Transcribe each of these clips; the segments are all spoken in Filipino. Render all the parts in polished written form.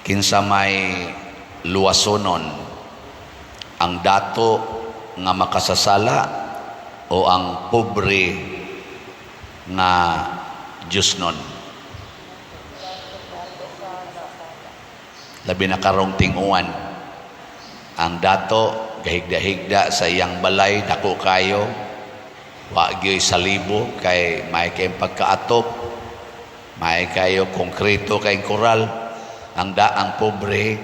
kinsa may luwasonon, ang dato nga makasasala o ang pobre nga Diyosnon. Labi na karong tinguan, ang dato gahigda-higda sa iyang balay, dako kayo, wa gyoy salibo kay may kayong pagkaatop, may kayo konkreto kay koral. Ang pobre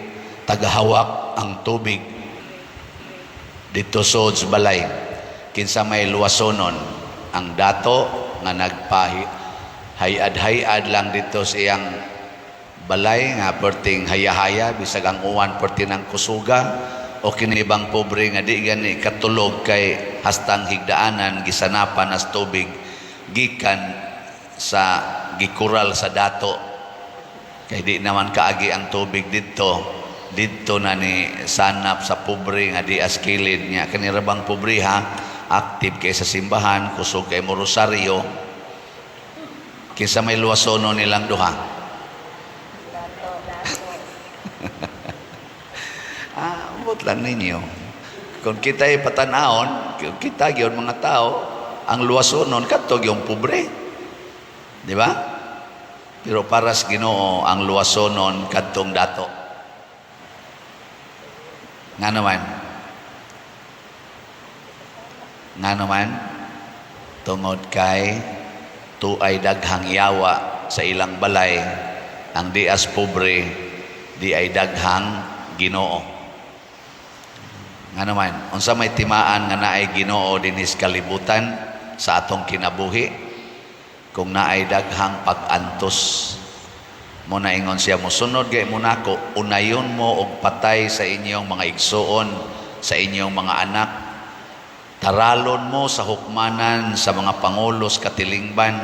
tagahawak ang tubig dito sa balay. Kinsa may luwasonon, ang dato nga nagpahayad-hayad lang dito sa iyang balay nga perting haya-haya bisag ang uwan perti ng kusuga, o kinibang pobre nga di gani katulog kay hastang higdaanan gisanapan as tubig gikan sa gikural sa dato, kay di naman kaagi ang tubig dito na ni sanap sa pobre nga di as kilid niya. Kanirabang pobre ha, active kay sa simbahan, kusog kay mo rosaryo. Kinsa may luwasono nilang duha? Ambot lang ninyo. Kung kita ay patanahon, kita yun mga tao, ang luwasonon katog yung pobre. Di ba? Pero para sa Ginoo, ang luwasonon katong dato. Nga naman, tungod kay tuay daghang yawa sa ilang balay, ang dias pobre, di ay daghang Ginoo. Nga naman, unsa may timaan nga naay Ginoo dinhis kalibutan sa atong kinabuhi, kung naay daghang pag-antos, mo na ingon siya, mosunod gay mo nako, unayon mo og patay sa inyong mga igsuon, sa inyong mga anak, taralon mo sa hukmanan sa mga pangulos katilingban,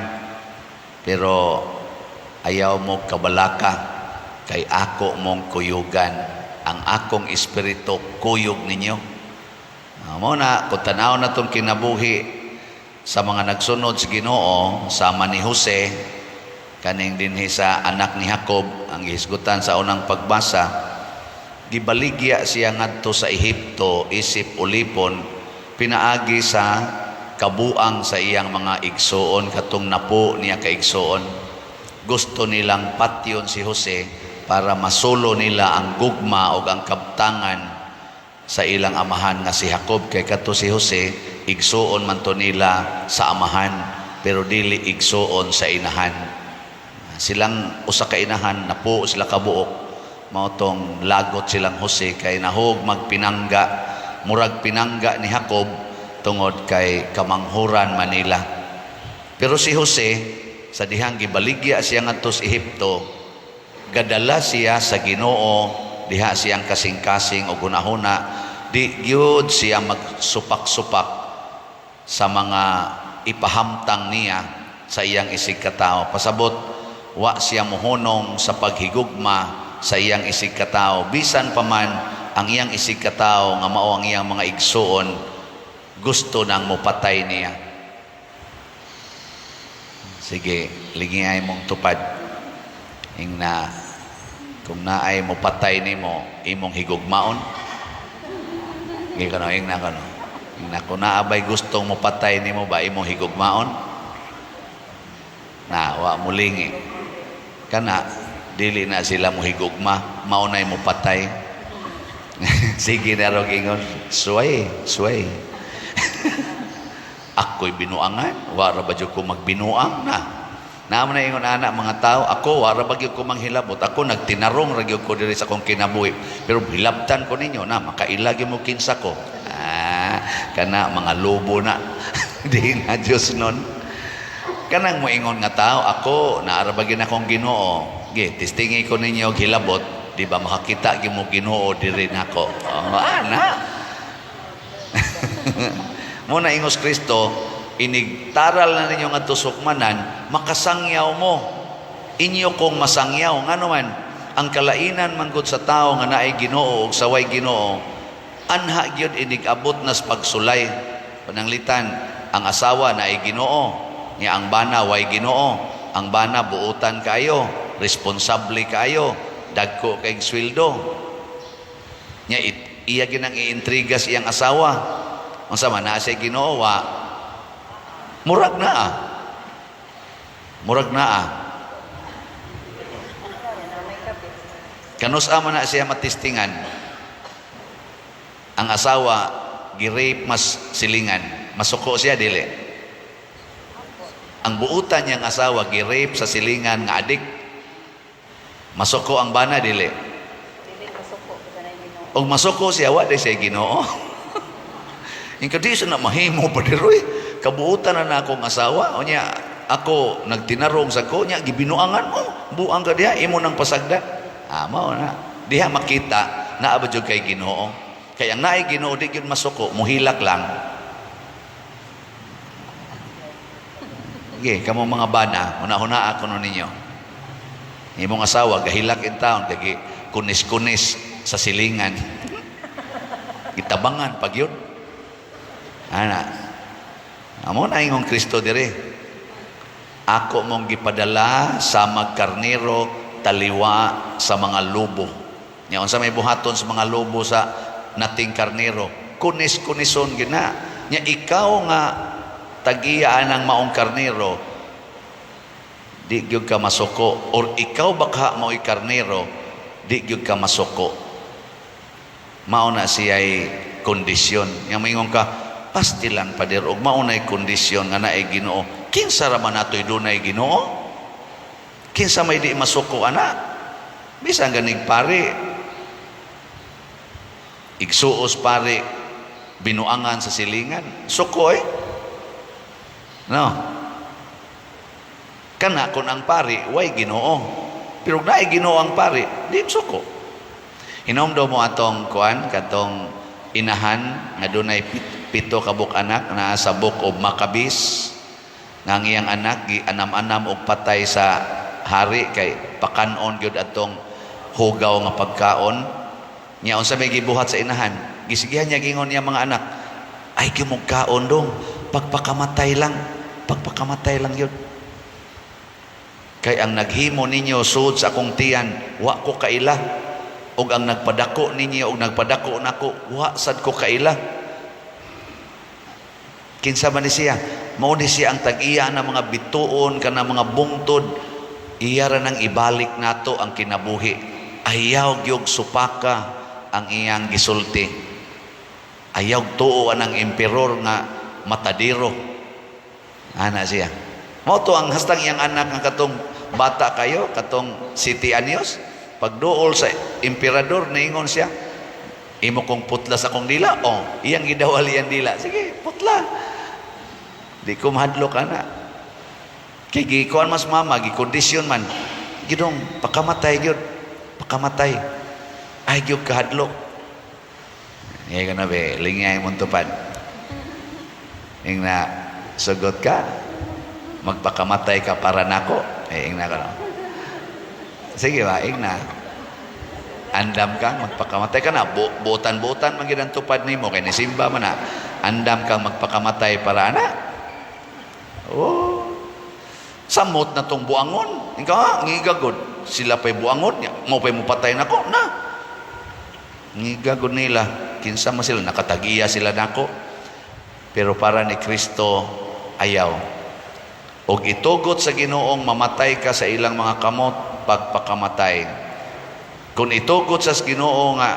pero ayaw mo kabalaka, kay ako mong kuyugan, ang akong espiritu kuyog ninyo. Muna, kung tanaw na itong kinabuhi sa mga nagsunod sa Ginoo, sama ni Jose, kaning dinhi sa anak ni Jacob, ang gihisgutan sa unang pagbasa, gibaligya siya ngadto sa Ehipto, isip ulipon, pinaagi sa kabuang sa iyang mga igsoon, katong napo niya kaigsoon. Gusto nilang patyon si Jose para masulo nila ang gugma o ang kabtangan sa ilang amahan nga si Jacob, kay kato si Jose igsoon man to nila sa amahan pero dili igsoon sa inahan. Silang usa ka inahan napo sila kabuok, mao tong lagot silang Jose kay nahog magpinangga, murag pinangga ni Jacob tungod kay kamanghuran Manila. Pero si Jose sa dihang gibaligya siya ngadto sa Ehipto, gadala siya sa Ginoo, diha siyang kasing-kasing o gunahuna, di gyud siya magsupak-supak sa mga ipahamtang niya sa iyang isig katao. Pasabot, wa siya mohunong sa paghigugma sa iyang isig katao, bisan pa man ang iyang isig katao nga mao ang iyang mga igsuon gusto nang mopatay niya. Sige, ligingay mong tupad ingna kung naay mo patay nimo imong higugmaon, gi kano ingna kano ingna kung naabay gustong mo patay nimo ba imong higugmaon, na wa mulingi kana dili na sila mo higugma, maunay mo patay. Sige na rog ingon, suway ako'y binuangan, wara ba jud ko magbinuang na. Naman na ingon anak mga tao, ako wara ba gyud ko manghilabot, ako nagtinarong ra gyud ko diri sa akong kinabuhi, pero hilabtan ko ninyo na makailagi mo kinsa ko. Kana mga lobo na. Di na Dios nun. Kanang mo ingon nga tao, ako naara ba gyud akong Ginoo, gi testingi ko ninyo og hilabot, di ba makakita gyud mo Ginoo diri nako. Ana. Muna ingos Kristo, inigtaral na ninyo nga tusukmanan, makasangyaw mo. Inyo kong masangyaw. Nga naman, ang kalainan manggod sa tao nga naay Ginoo o saway Ginoo, anha gyud inigabot nas pagsulay. Pananglitan, ang asawa naay Ginoo, niya ang bana way Ginoo. Ang bana buutan kayo, responsable kayo, dagko kay sweldo. Nya iya ginang iintriga siyang asawa. Unsa man naa siya Ginoo wa murag naa. Murag naa. Kanus man na siya matistingan. Ang asawa gi-rape mas silingan. Masuko siya dili. Ang buutan niyang asawa gi-rape sa silingan nga adik. Masuko ang bana dili. Og masuko siya wa day siya Ginoo. Ingka di sa na mahimo pa diroy. Kabuutan na akong asawa. O niya, ako nagtinarong sa ko niya gibinuangan mo. Buang ka diha imo nang pasagda. Mao na. Diha makita na abad kay Ginoo. Kaya ang naay Ginoo di gyud masuko, muhilak lang. Okay, kamo mga bana, una-una ako no ninyo. Imong asawa gahilak in town kay kunis-kunis sa silingan. Itabangan pag yun. Ana. Amo na ingong Kristo dire. Ako mong gipadala sa magkarnero taliwa sa mga lobo. Nya unsa may buhaton sa mga lobo sa nating karnero? Kunis-kunison gina. Nya ikaw nga tagiyaan ng maong karnero, di gyud ka masuko, or ikaw baka mao'y karnero, di gyud ka masuko. Mao na siya'y kondisyon. Yang maingon ka, pastilan pader, og mao na'y kondisyon nga naay Ginoo. Kinsa ra man nato'y dunay Ginoo? Kinsa may di masuko ana? Bisan ganig pare, igsuos pare, binuangan sa silingan, suko no. Kana kun ang pari way Ginoo. Pero naay Ginoo ang pari, di suko. Hinomdo mo atong kuan katong inahan nga dunay pito ka anak na sa Book of Maccabees nga ang iyang anak gianam-anam og patay sa hari kay pakanon gyud atong hugaw nga pagkaon. Nya unsa may gibuhat sa inahan? Gisigihan niya gingon niya mga anak, ay gimog kaon dong, pagpakamatay lang yun. Kay ang naghimo ninyo sud sa akong tiyan, wa ko kaila. Og ang nagpadako ninyo og nagpadako nako, wa sad ko kaila. Kinsa man ni siya? Mao ni siya ang tag-iya na mga bituon kana mga bungtod. Iya ra nang ibalik nato ang kinabuhi. Ayaw gyud supaka ang iyang gisulti. Ayaw tuo anang emperor nga matadiro. Ana siya. Mao to ang hastang iyang anak nga katong bata kayo, katong 7 anyos, pagduol sa emperador naingon siya, imo kong putla sa kong dila. Iyang gidawal iyang dila. Sige, putla. Di ko mahadlok ana. Kay gikuan mas mama, gikondisyon man. Gidong pakamatay gyud. Pakamatay. Ay gyud kahadlok. Ngay na be, lingay mong tupad. Ing na sugot ka, magpakamatay ka para nako. Ing na ka no. Sige ba, ing na. Andam kang magpakamatay ka na. Butan-butan magiging tupad nimo kay nisimba man na. Andam kang magpakamatay para ana. Samot na tong buangon. Ika, ngigagod. Sila pa'y buangon. Mo pa'y mupatay nako. Na. Ngigagod nila. Kinsa man sila, nakatagiya sila nako. Pero para ni Kristo, ayaw. Og itugot sa Ginoong mamatay ka sa ilang mga kamot, pagpakamatay. Kung itugot sa Ginoo nga,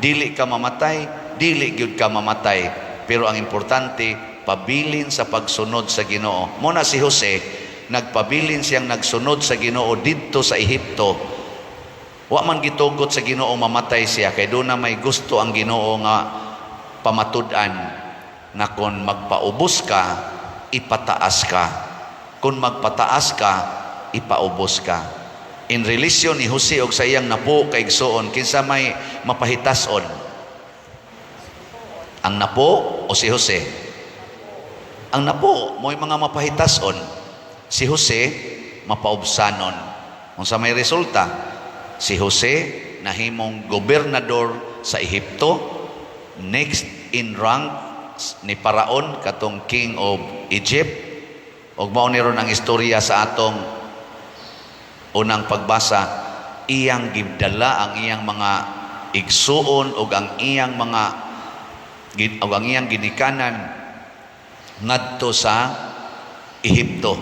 dili ka mamatay, dili gyud ka mamatay. Pero ang importante, pabilin sa pagsunod sa Ginoo. Muna si Jose, nagpabilin siyang nagsunod sa Ginoo didto sa Ehipto. Wa man gitugot sa Ginoo mamatay siya, kay doon na may gusto ang Ginoo nga pamatud-an na kung magpaubos ka, ipataas ka. Kung magpataas ka, ipaubos ka. In relasyon ni Jose og sa iyang napo kay igsoon, kinsa may mapahitason? Ang napo o si Jose? Ang napo mo'y mga mapahitason. Si Jose mapaubsanon. Unsa may resulta? Si Jose nahimong gobernador sa Ehipto, next in rank ni Paraon katong king of Egypt. Og mao ni ron ang istorya sa atong unang pagbasa. iyang gidala ang iyang mga igsuon o ang iyang ginikanan ngadto sa Ehipto.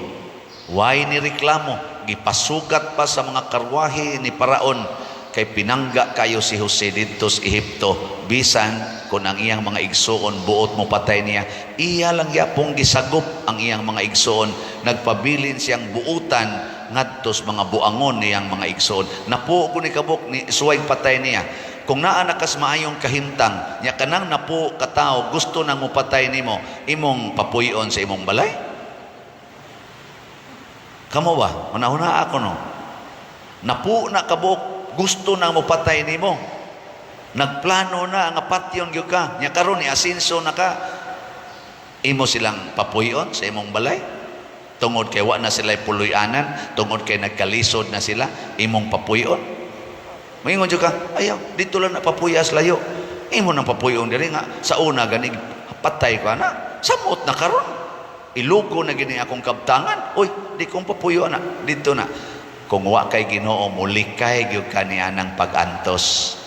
Way ni reklamo, gipasugat pa sa mga karwahe ni Paraon kay pinangga kayo si Jose dito sa Ehipto, bisan kung ang iyang mga igsuon buot mo patay niya. Iya lang yapong gisagop ang iyang mga igsuon, nagpabilin siyang buutan ngadto sa mga buangon niyang mga igsuon. Napo ko ni kabuk ni suway patay niya. Kung naa nakas maayong kahimtang nya kanang napo katao gusto nang mupatay nimo, imong papuyon sa imong balay? Kamo ba? Una-una ako no. Napo na kabuk gusto nang mupatay nimo. Nagplano na nga patyon gyud ka. Nya karon ni asinso na ka. Imo silang papuyon sa imong balay? Tungod kay wa na sila puloy-anan, tungod kay nagkalisod na sila, imong papuyon. Moingon jud ka, ayaw, dito lang na papuyas layo. Imo nang papuyon diri nga sa una gani patay ka na. Samot na karon. Ilugo na gini akong kabtangan. Uy, di kong papuyo na dito na. Kung wa kay Ginoo mulikay gyud kaniya ng pag-antos.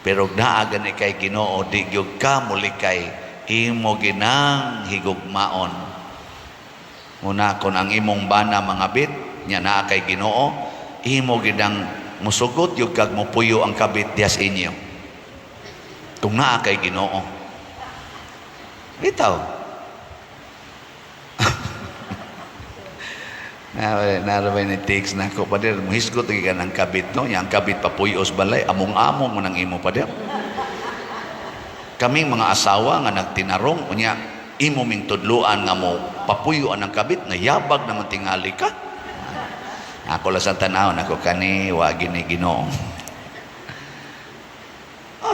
Pero naa gani kay Ginoo di gyud ka mulikay, imo ginang higugmaon. Muna kung ang imong bana mga bit nya naa kay Ginoo, imo ginang musugot yung kag mupuyo ang kabit dias inyo. Kung naa kay Ginoo. Bitaw. Narabay ni takes na ko pader, muhisgot lagi ka ng kabit no, yang kabit papuyos balay, among-among mo ng imo pader. Kaming mga asawa nga nagtinarong, unya imo ming tudluan nga mo papuyuan ng kabit, nayabag naman tingali ka. Ako lang sa tanaw, ako kani, wagi ni Ginoo.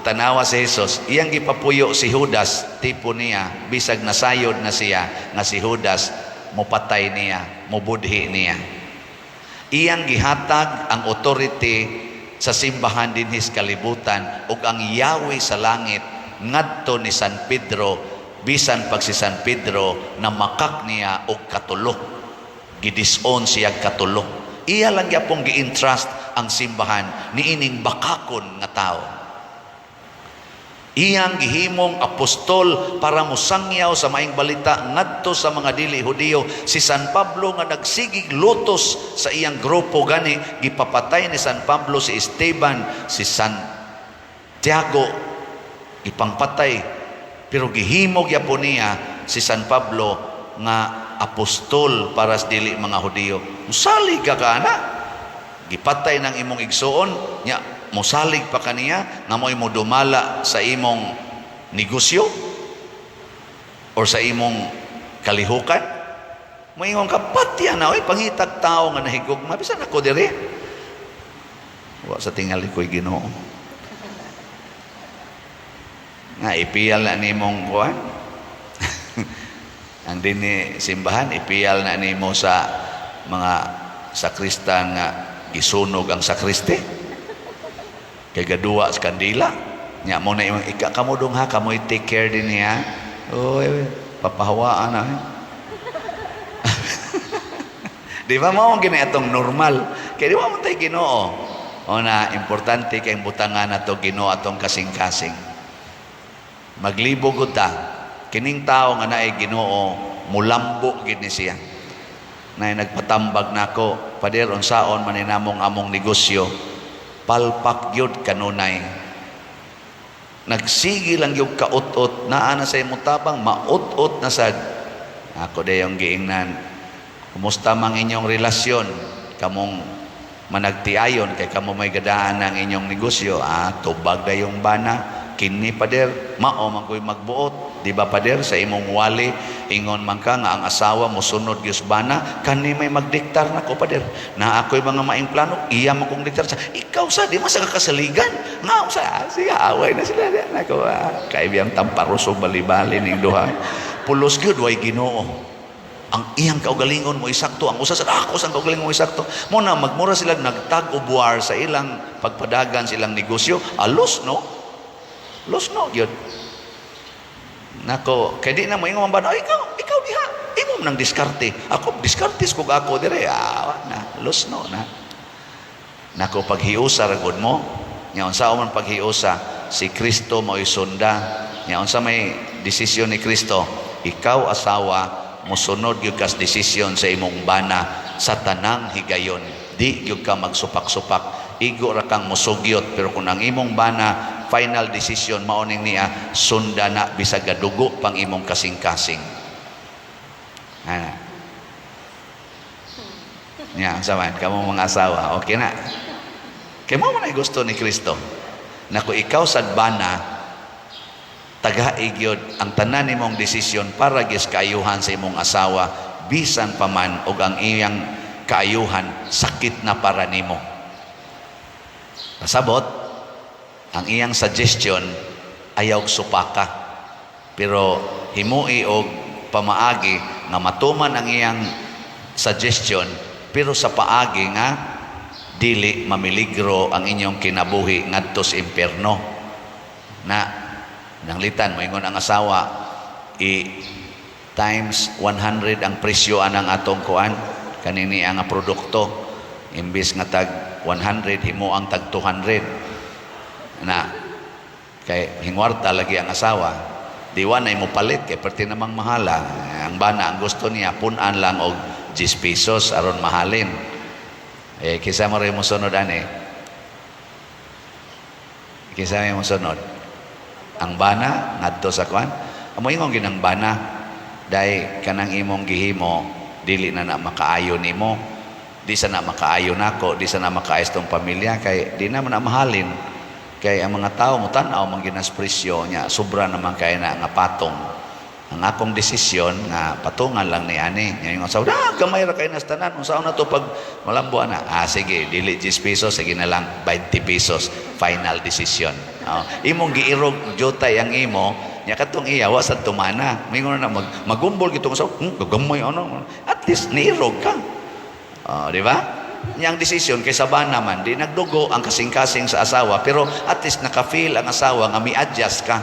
Tanawa si Jesus, iyang gipapuyo si Judas, tipo niya, bisag nasayod na siya, nga si Judas, mupatay niya, mubudhi niya. Iyang gihatag ang authority sa simbahan dinhis kalibutan ug ang Yahweh sa langit ngadto ni San Pedro, bisan pag si San Pedro na makak niya og katulo. Gidison siya katulo. Iya lang gyapong gi-entrust ang simbahan niining bakakon nga tao. Iyang gihimong apostol para musangyaw sa maing balita ngadto sa mga dili Hudiyo. Si San Pablo nga nagsigig lutos sa iyang grupo gani, gipapatay ni San Pablo si Esteban, si Santiago ipangpatay, pero gihimog yapon niya si San Pablo nga apostol para sa dili mga Hudiyo. Musalig ka kana, gipatay ng imong igsuon nya, musalig pa kaniya nga mo'y mo dumala sa imong negosyo or sa imong kalihukan. Moingon ka, patya na, oy, pangitag tao nga nahigog, mabisan ako diri. Wa sa tingali ko'y Ginoo. Nga, ipiyal na nimong kuhan. Ang dini simbahan, ipiyal na nimo sa mga sakristan nga gisunog ang sakriste. Kay gaduwa sa kandila nya mo na imong ika kamo dong ha, kamo take care din niya. Oy, papahawaan na. Di ba mao gini atong normal? Kay di ba mo tay Ginoo? O na importante kay butangan nato Ginoo atong kasing-kasing. Maglibog gud ta. Kining tawo nga naay Ginoo, mulambo gid ni siya. Nay nagpatambag nako, pader unsaon man namong among negosyo. Palpak yun kanunay. Nagsigi lang yung kaot-ot, naa na sa imong tabang, maot-ot na sad. Ako day yung giingnan, kumusta mang inyong relasyon, kamong managtiayon, kay kamo may gadaan ng inyong negosyo, tubag na yung bana, kini pader, mao man ko'y magbuot, di ba pader, sa imong wali, ingon man ka nga ang asawa mo sunod Diyos bana, kani may magdiktar na ko pader, na ako'y mga maing plano, iya mo kong diktar sa, ikaw sa, di masa kakasaligan, nga sa, siya, away na sila, nako, kaibiyang tamparoso bali-bali ning duha, pulos gyud way Ginoo. Ang iyang kaugalingon mo isakto, ang usa sa ako sang kaugalingon mo isakto, mo na magmura sila nagtag-ubuar sa ilang pagpadagan sa ilang negosyo, alos no? Los no gyud. Nako, kay di na mo ingon ba, ikaw diha, imo nang diskarte. Ako diskartes kog ako dire, na los no na. Nako paghiusa ragod mo, nya unsa man paghiusa, si Kristo mo isunda. Nya unsa may desisyon ni Kristo, ikaw asawa mosunod gyud kas desisyon sa imong bana sa tanang higayon. Di gyud ka magsupak-supak, igo ra kang mosugyot, pero kung ang imong bana final decision mao ning niya, sunda na bisag gadugo pang imong kasing-kasing. Ana. Nya unsa man kamo mga asawa, okay na. Kay mo man ay gusto ni Kristo. Nako ikaw sad bana, taga-igyod ang tanan nimong desisyon para gis kaayuhan sa imong asawa, bisan pa man og ang iyang kaayuhan sakit na para nimo. Pasabot, ang iyang suggestion ayaw supaka, pero himui og pamaagi nga matuman ang iyang suggestion, pero sa paagi nga dili mamiligro ang inyong kinabuhi ngadto sa impierno. Na nanglitan mo ingon ang asawa, times 100 ang presyo anang atong kuan kanini ang produkto, imbis nga tag 100 himo ang tag 200 na kay hingwarta lagi ang asawa, diwa na mo palit kay perti namang mahala. Ang bana ang gusto niya punan lang og 10 pesos aron mahalin. Kisa mo rin mo sunod ani, kisa mo sunod ang bana ngadto sa kwan, amo ingon ginang bana dai kanang imong gihimo dili na makaayo nimo, di sa na makaayo nako, di sa na makaayos tong pamilya, kay di na man mahalin, kay ang mga tao mo tan-aw man ginas presyo nya sobra naman kay na nga patong. Ang akong desisyon nga patungan lang ni ani, ngayon sa gamay ra kay nas tanan, unsaon na to pag malambo na, sige dili 10 pesos, sige na lang 20 pesos, final decision. Imong giirog jutay ang imo nya katong iya wa sa tumana, mingon na magumbol gitong sa gagamay ano, at least niirog ka. Di ba? Yang desisyon kay saban naman di nagdugo ang kasing-kasing sa asawa, pero at least naka-feel ang asawa nga mi-adjust ka.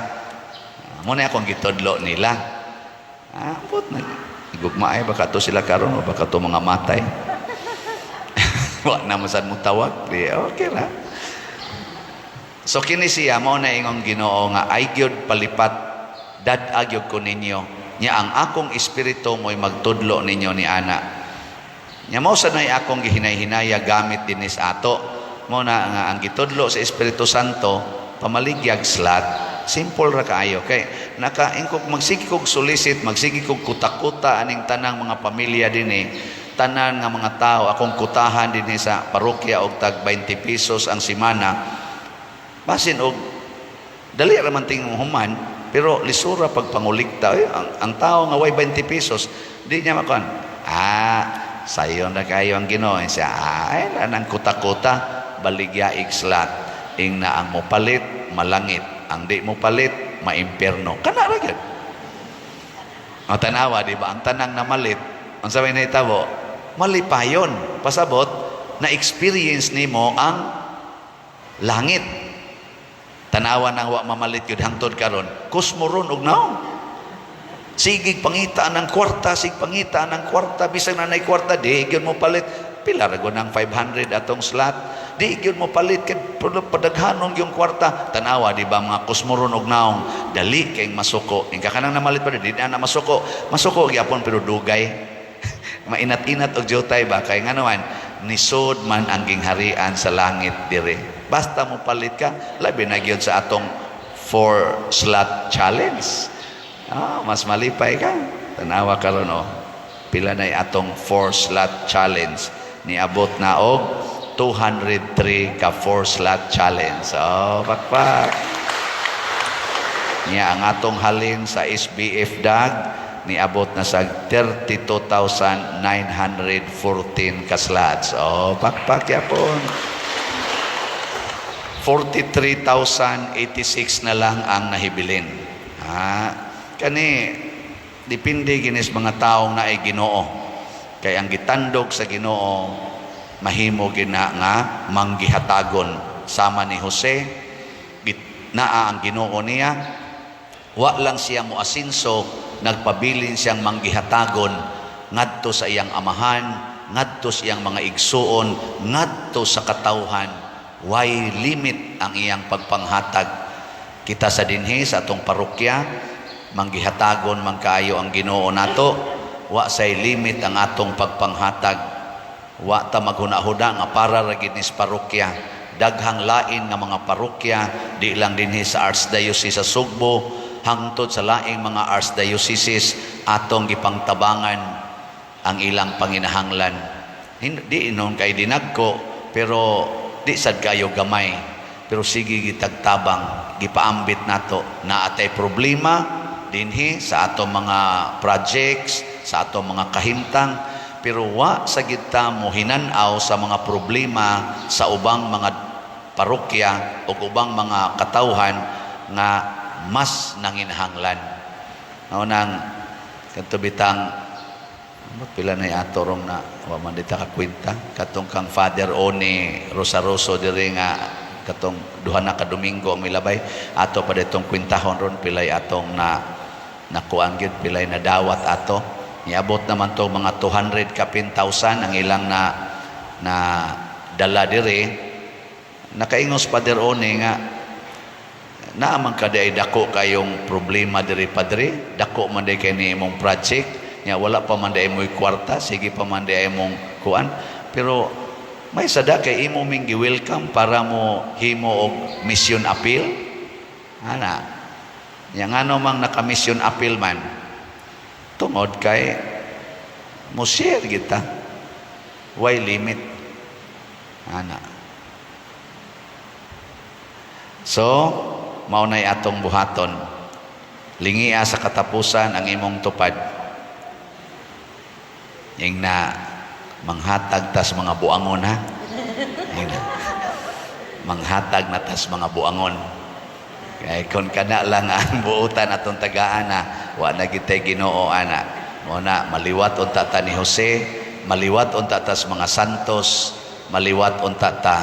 Muna akong gitudlo nila. Put na igugmaay baka to sila karon o baka to mga matay. Wa na masad mo tawag, di okay ra. So kini siya mo na ingong Ginoo nga ay gyud palipat dad-agyog ko ninyo nya ang akong espiritu mo'y magtudlo ninyo ni ana. Nya mao sa nay akong gihinay-hinaya gamit dinis ato. Mo na nga ang gitudlo sa Espiritu Santo pamaligyag slat. Simple ra kaayo kay nakaingkog magsigikog solicit, magsigikog kuta-kuta aning tanang mga pamilya dinhi, tanan nga mga tao akong kutahan dinhi sa parokya og tag 20 pesos ang semana. Basin og dali ra man ting human, pero lisura pag pangulikta ang tao nga way 20 pesos di niya makon. Sayon na kayo ang Ginoo siya. Ay nang kuta-kuta baligya igslat ing na ang mopalit malangit, ang di mo palit maimpierno. Kana ra gyud. Ang tanawa di ba ang tanang na malit, ang sabay na itabo, malipayon. Pasabot na experience nimo ang langit. Tanawa nang wa mamalit gyud hangtod karon. Kusmoron og naong. Sigig pangita ng kwarta, bisag na nay kwarta di gyud mo palit. Pila ra gyud nang 500 atong slot. Di gyud mo palit kay padaghanon yung kwarta. Tanawa di ba mga kusmoron og naong dali kay masuko. Ingka kanang namalit pa di na masuko. Masuko gyapon pero dugay. Mainat-inat og jutay ba kay nganoan nisod man ang gingharian sa langit dire. Basta mo palit ka, labi na gyud sa atong 4 slot challenge. Mas malipay ka. Tanawa karon pila nay atong 4 slot challenge. Niabot na og 203 ka 4 slot challenge. Pakpak. Niya ang atong halin sa SBF DAG niabot na sa 32,914 ka slots. Pakpak yapon. 43,086 na lang ang nahibilin. Kani dipindi ginis mga taong na ay Ginoo. Kay ang gitandog sa Ginoo mahimo gina nga manggihatagon sama ni Jose. Naa ang Ginoo niya, wa lang siya moasinso, nagpabilin siyang manggihatagon ngadto sa iyang amahan ngadto siyang mga igsuon, ngadto sa katawhan. Why limit ang iyang pagpanghatag. Kita sa dinhi sa atong parokya, manggihatagon man kaayo ang Ginoo nato, wa say limit ang atong pagpanghatag. Wa ta maghuna-huda nga para ra gid nis parokya. Daghang lain nga mga parokya, di lang dinhi sa Archdiocese sa Sugbo, hangtod sa laing mga archdioceses atong gipangtabangan ang ilang panginahanglan. Di inon kay dinagko, pero di sad kayo gamay, pero sige gitagtabang, gipaambit nato na atay problema dinhi sa atong mga projects, sa atong mga kahimtang, pero wa sa kita mo hinan-aw sa mga problema sa ubang mga parokya o ubang mga katawhan nga mas nanginhanglan. Nang katubitang pila na ato rong na wa man dita ka kwenta katong kang Father Oni Rosaroso diri nga katong duha na ka Domingo ang milabay ato pa ditong kwintahon ron pilay atong nakuan gyud pilay na dawat ato. Niabot naman to mga 200 ka 10,000 ang ilang na dala diri. Nakaingos Father Oni nga naaman kada ay dako kayong problema diri padre, dako man day kay ni imong project, nya wala pa man day mo'y kwarta, sige pa man day imong kuan, pero may sada kay imo ming gi-welcome para mo himo og mission appeal. Ana, nya ngano mang naka-mission appeal man, tungod kay mo share kita, why limit. Ana. So, maunay atong buhaton. Lingia sa katapusan ang imong tupad. Yung na manghatag tas mga buangon ha. Yung na, manghatag na tas mga buangon. Kaya kung kana lang ang buutan atong tagaan na wa na gitay Ginoo ana. Muna maliwat unta ta ni Jose, maliwat unta tas mga santos, maliwat unta ta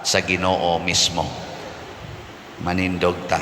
sa Ginoo mismo. Manindog ta.